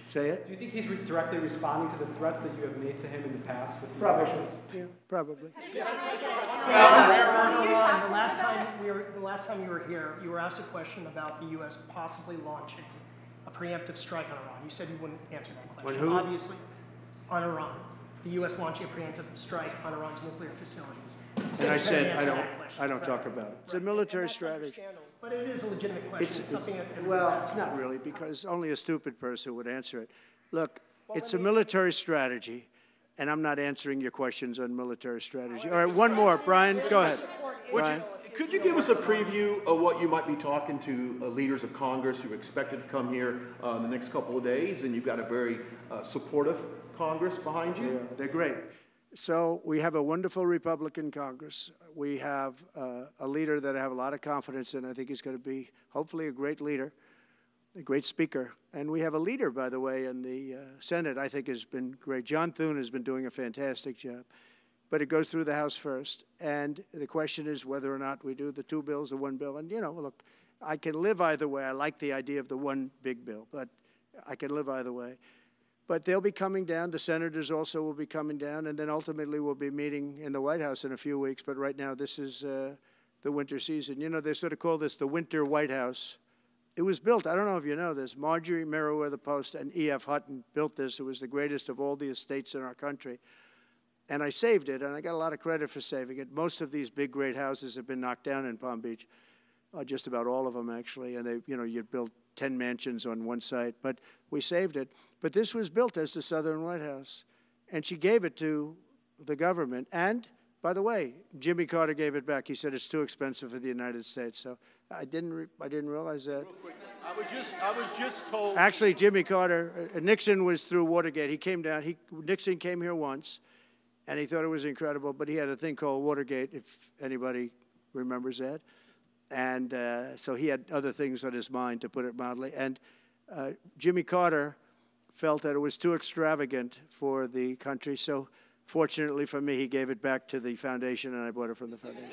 Say it? Do you think he's directly responding to the threats that you have made to him in the past? With Probably. Yeah, probably. The last time you were here, you were asked a question about the U.S. possibly launching a preemptive strike on Iran. You said you wouldn't answer that question. On who? Obviously, on Iran. The U.S. launching a preemptive strike on Iran's nuclear facilities. And I said, I don't talk about it. It's a military strategy. But it is a legitimate question. It's something that well, it's not really, because only a stupid person would answer it. Look, it's a military strategy, and I'm not answering your questions on military strategy. All right, one more. Brian, go ahead. Brian. Could you give us a preview of what you might be talking to leaders of Congress who are expected to come here in the next couple of days, and you've got a very supportive Congress behind you? Yeah, they're great. So we have a wonderful Republican Congress. We have a leader that I have a lot of confidence in. I think he's going to be, hopefully, a great leader, a great speaker. And we have a leader, by the way, in the Senate I think has been great. John Thune has been doing a fantastic job. But it goes through the House first. And the question is whether or not we do the 2 bills or 1 bill. And, you know, look, I can live either way. I like the idea of the 1 big bill, but I can live either way. But they'll be coming down. The senators also will be coming down. And then ultimately we'll be meeting in the White House in a few weeks. But right now this is the winter season. You know, they sort of call this the winter White House. It was built, I don't know if you know this, Marjorie Meriwether Post and E.F. Hutton built this. It was the greatest of all the estates in our country. And I saved it, and I got a lot of credit for saving it. Most of these big, great houses have been knocked down in Palm Beach. Just about all of them, actually. And they, you know, you'd build 10 mansions on one site, but we saved it. But this was built as the Southern White House, and she gave it to the government. And, by the way, Jimmy Carter gave it back. He said it's too expensive for the United States. So I didn't realize that. Real quick, I was just told. Actually, Jimmy Carter, Nixon was through Watergate. He came down. Nixon came here once, and he thought it was incredible. But he had a thing called Watergate, if anybody remembers that. And so he had other things on his mind, to put it mildly. And Jimmy Carter felt that it was too extravagant for the country. So fortunately for me, he gave it back to the foundation, and I bought it from the foundation.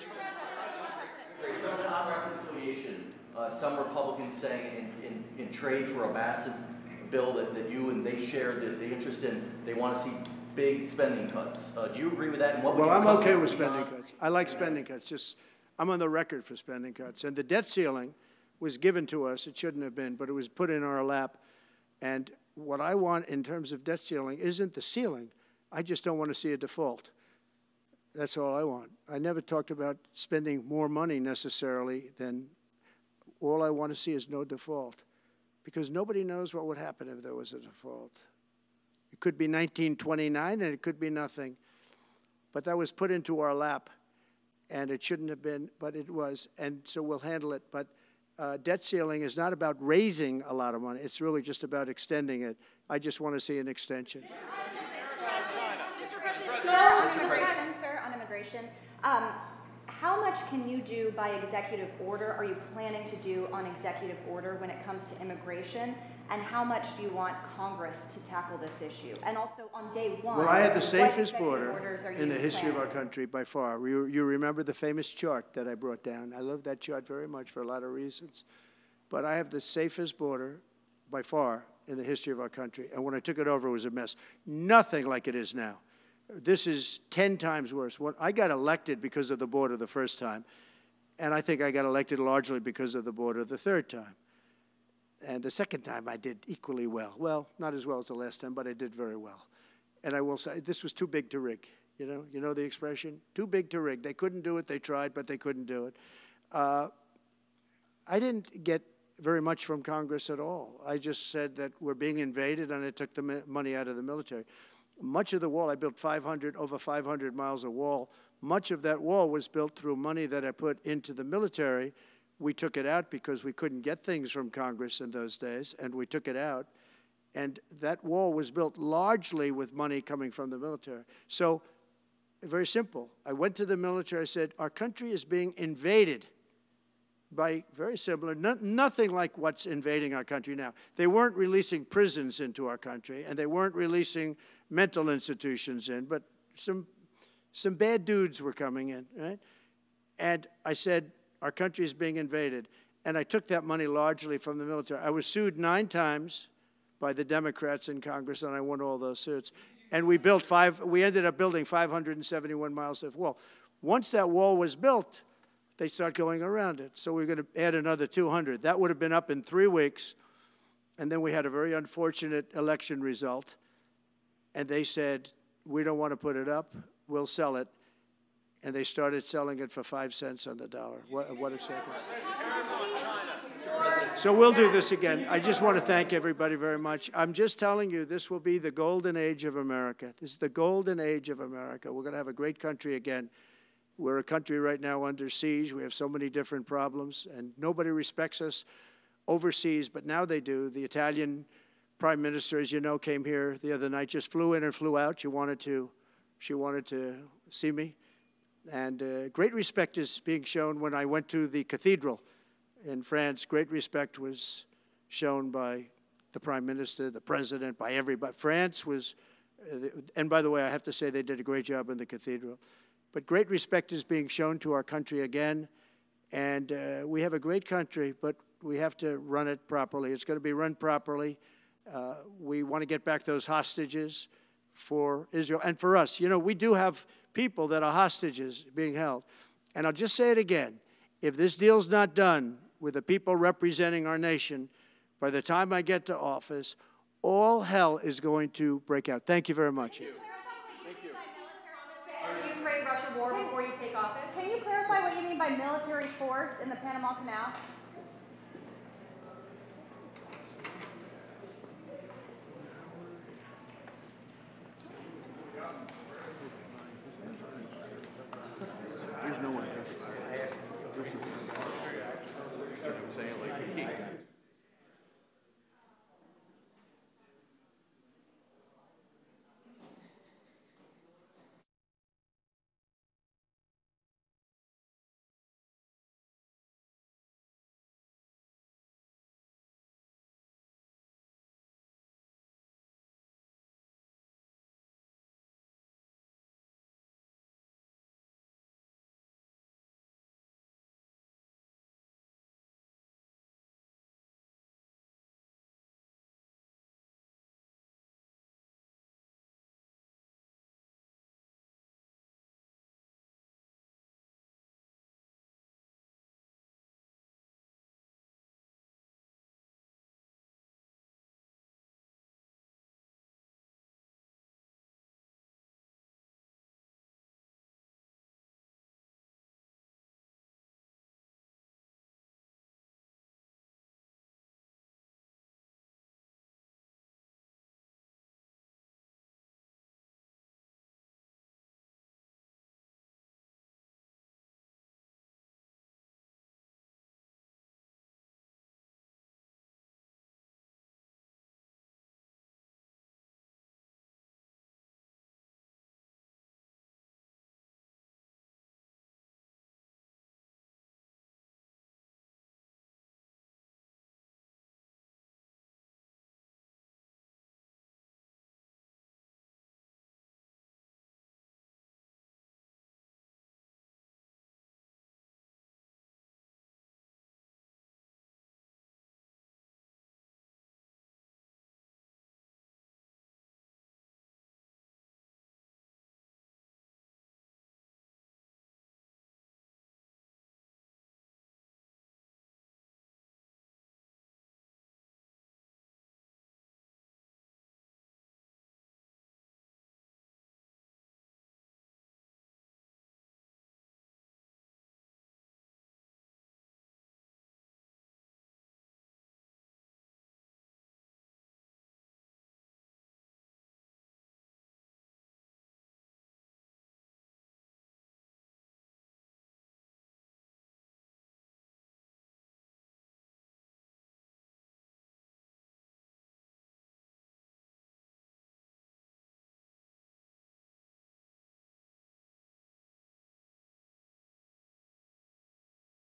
President, on reconciliation, some Republicans saying in trade for a massive bill that you and they share the interest in, they want to see big spending cuts. Do you agree with that? And what Well, would your I'm okay companies with be spending on? cuts. I like spending cuts. Just, I'm on the record for spending cuts. And the debt ceiling was given to us. It shouldn't have been, but it was put in our lap. And what I want in terms of debt ceiling isn't the ceiling. I just don't want to see a default. That's all I want. I never talked about spending more money necessarily than all I want to see is no default, because nobody knows what would happen if there was a default. It could be 1929 and it could be nothing. But that was put into our lap, and it shouldn't have been, but it was, and so we'll handle it. But debt ceiling is not about raising a lot of money. It's really just about extending it. I just want to see an extension. On immigration, sir, on immigration, how much can you do by executive order, are you planning to do on executive order when it comes to immigration? And how much do you want Congress to tackle this issue? And also on day one, well, I had the safest what border orders are in you the history of our planning? country by far. You remember the famous chart that I brought down. I love that chart very much for a lot of reasons. But I have the safest border by far in the history of our country. And when I took it over, it was a mess. Nothing like it is now. This is 10 times worse. I got elected because of the border the first time, and I think I got elected largely because of the border the third time. And the second time I did equally well. Well, not as well as the last time, but I did very well. And I will say, this was too big to rig. You know the expression? Too big to rig. They couldn't do it. They tried, but they couldn't do it. I didn't get very much from Congress at all. I just said that we're being invaded, and I took the money out of the military. Much of the wall, I built over 500 miles of wall. Much of that wall was built through money that I put into the military. We took it out because we couldn't get things from Congress in those days, and we took it out. And that wall was built largely with money coming from the military. So, very simple. I went to the military. I said, our country is being invaded by very similar, nothing like what's invading our country now. They weren't releasing prisons into our country, and they weren't releasing mental institutions in, but some bad dudes were coming in, right? And I said, our country is being invaded. And I took that money largely from the military. I was sued 9 times by the Democrats in Congress, and I won all those suits. And we ended up building 571 miles of wall. Once that wall was built, they start going around it. So we're going to add another 200. That would have been up in 3 weeks. And then we had a very unfortunate election result. And they said, we don't want to put it up. We'll sell it. And they started selling it for 5 cents on the dollar. What a second. So we'll do this again. I just want to thank everybody very much. I'm just telling you, this will be the golden age of America. This is the golden age of America. We're going to have a great country again. We're a country right now under siege. We have so many different problems, and nobody respects us overseas, but now they do. The Italian prime minister, as you know, came here the other night, just flew in and flew out. She wanted to see me. And great respect is being shown when I went to the cathedral in France. Great respect was shown by the prime minister, the president, by everybody. France was, and by the way, I have to say they did a great job in the cathedral. But great respect is being shown to our country again. And we have a great country, but we have to run it properly. It's going to be run properly. We want to get back those hostages for Israel and for us. You know, we do have people that are hostages being held. And I'll just say it again. If this deal's not done with the people representing our nation, by the time I get to office, all hell is going to break out. Thank you very much. Ukraine-Russia war before you take office. Can you clarify what you mean by military force in the Panama Canal? There's no one. I'm saying, like,